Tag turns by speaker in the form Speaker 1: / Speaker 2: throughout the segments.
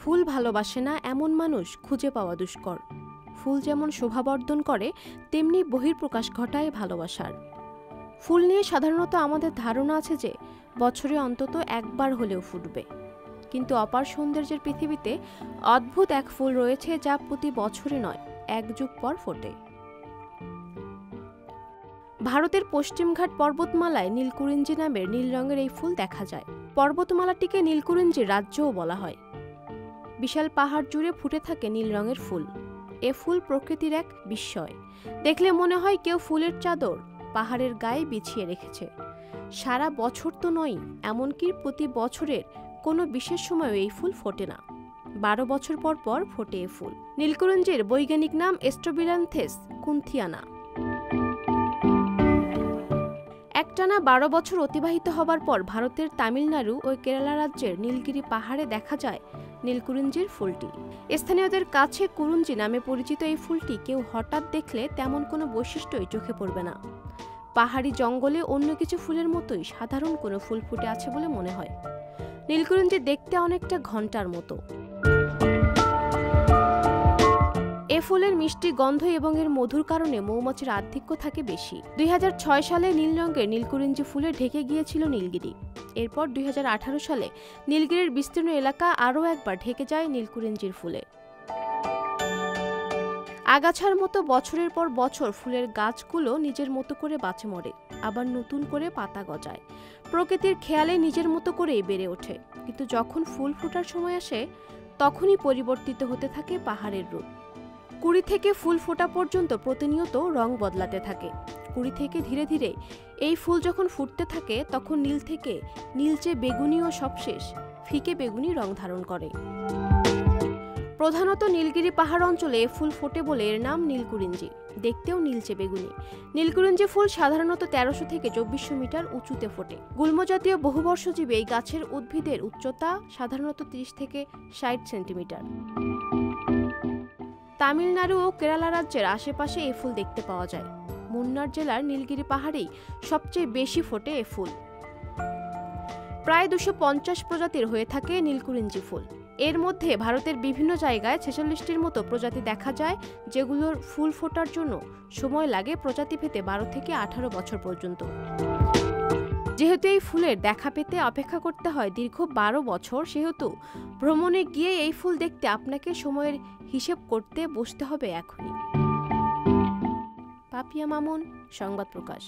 Speaker 1: ফুল ভালোবাসে না এমন মানুষ খুঁজে পাওয়া দুষ্কর। ফুল যেমন শোভাবর্ধন করে তেমনি বহিঃপ্রকাশ ঘটায় ভালোবাসার। ফুল নিয়ে সাধারণত আমাদের ধারণা আছে যে বছরে অন্তত একবার হলেও ফুটবে, কিন্তু অপার সৌন্দর্যের পৃথিবীতে অদ্ভুত এক ফুল রয়েছে যা প্রতি বছরে নয়, এক যুগ পর ফোটে। ভারতের পশ্চিমঘাট পর্বতমালায় নীলকুরিঞ্জি নামের নীল রঙের এই ফুল দেখা যায়। পর্বতমালাটিকে নীলকুরিঞ্জির রাজ্যও বলা হয়। বিশাল পাহাড় জুড়ে ফুটে থাকে নীল রঙের ফুল। এ ফুল প্রকৃতির এক বিস্ময়। দেখলে মনে হয় কেউ ফুলের চাদর পাহাড়ের গায়ে বিছিয়ে রেখেছে। সারা বছর তো নয়, এমনকি প্রতি বছরের কোনো বিশেষ সময়ও এই ফুল ফোটে না। 12 বছর পর পর ফোটে এ ফুল। নীলকুরিঞ্জির বৈজ্ঞানিক নাম স্ট্রোবিলান্থেস কুন্থিয়ানা। একটানা 12 বছর অতিবাহিত হবার পর ভারতের তামিলনাড়ু ও কেরালা রাজ্যের নীলগিরি পাহাড়ে দেখা যায় নীলকুরিঞ্জির ফুলটি। স্থানীয়দের কাছে কুরুঞ্জি নামে পরিচিত এই ফুলটি কেউ হঠাৎ দেখলে তেমন কোনো বৈশিষ্ট্যই চোখে পড়বে না। পাহাড়ি জঙ্গলে অন্য কিছু ফুলের মতোই সাধারণ কোনো ফুল ফুটে আছে বলে মনে হয়। নীলকুরিঞ্জি দেখতে অনেকটা ঘণ্টার মতো। এ ফুলের মিষ্টি গন্ধ এবং এর মধুর কারণে মৌমাছির আধিক্য থাকে বেশি। 2006 সালে নীল রঙের নীলকুরিঞ্জি ফুলে ঢেকে গিয়েছিল নীলগিরি। এরপর 2018 সালে নীলগিরির বিস্তীর্ণ এলাকা আরও একবার ঢেকে যায় নীলকুরিঞ্জির ফুলে। আগাছার মতো বছরের পর বছর ফুলের গাছগুলো নিজের মতো করে বাঁচে মরে, আবার নতুন করে পাতা গজায়। প্রকৃতির খেয়ালে নিজের মতো করেই বেড়ে ওঠে, কিন্তু যখন ফুল ফোটার সময় আসে তখনই পরিবর্তিত হতে থাকে পাহাড়ের রূপ। কুড়ি থেকে ফুল ফোটা পর্যন্ত প্রতিনিয়ত রং বদলাতে থাকে। কুড়ি থেকে ধীরে ধীরে এই ফুল যখন ফুটতে থাকে তখন নীল থেকে নীলচে বেগুনি ও সবশেষ ফিকে বেগুনি রং ধারণ করে। প্রধানত নীলগিরি পাহাড় অঞ্চলে এ ফুল ফোটে বলে এর নাম নীলকুরিঞ্জি। দেখতেও নীলচে বেগুনি। নীলকুরিঞ্জি ফুল সাধারণত 1300 থেকে 2400 মিটার উঁচুতে ফোটে। গুল্মজাতীয় বহুবর্ষজীবী এই গাছের উদ্ভিদের উচ্চতা সাধারণত 30 থেকে 60 সেন্টিমিটার। তামিলনাড়ু ও কেরালা রাজ্যের আশেপাশে এই ফুল দেখতে পাওয়া যায়। মুন্নার জেলার নীলগিরি পাহাড়েই সবচেয়ে বেশি ফোটে এ ফুল। প্রায় 250 প্রজাতির হয়ে থাকে নীলকুরিঞ্জি ফুল। এর মধ্যে ভারতের বিভিন্ন জায়গায় 46টির মতো প্রজাতি দেখা যায়, যেগুলোর ফুল ফোটার জন্য সময় লাগে প্রজাতিভেদে 12 থেকে 18 বছর পর্যন্ত। যেহেতু এই ফুলের দেখা পেতে অপেক্ষা করতে হয় দীর্ঘ 12 বছর, সেহেতু ভ্রমণে গিয়ে এই ফুল দেখতে আপনাকে সময়ের হিসেব করতে বসতে হবে এখনই। পাপিয়া মামুন, সংবাদ প্রকাশ।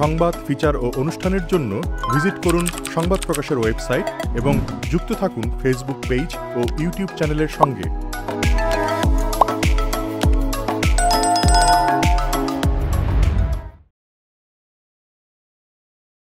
Speaker 2: সংবাদ, ফিচার ও অনুষ্ঠানের জন্য ভিজিট করুন সংবাদ প্রকাশের ওয়েবসাইট এবং যুক্ত থাকুন ফেসবুক পেজ ও ইউটিউব চ্যানেলের সঙ্গে।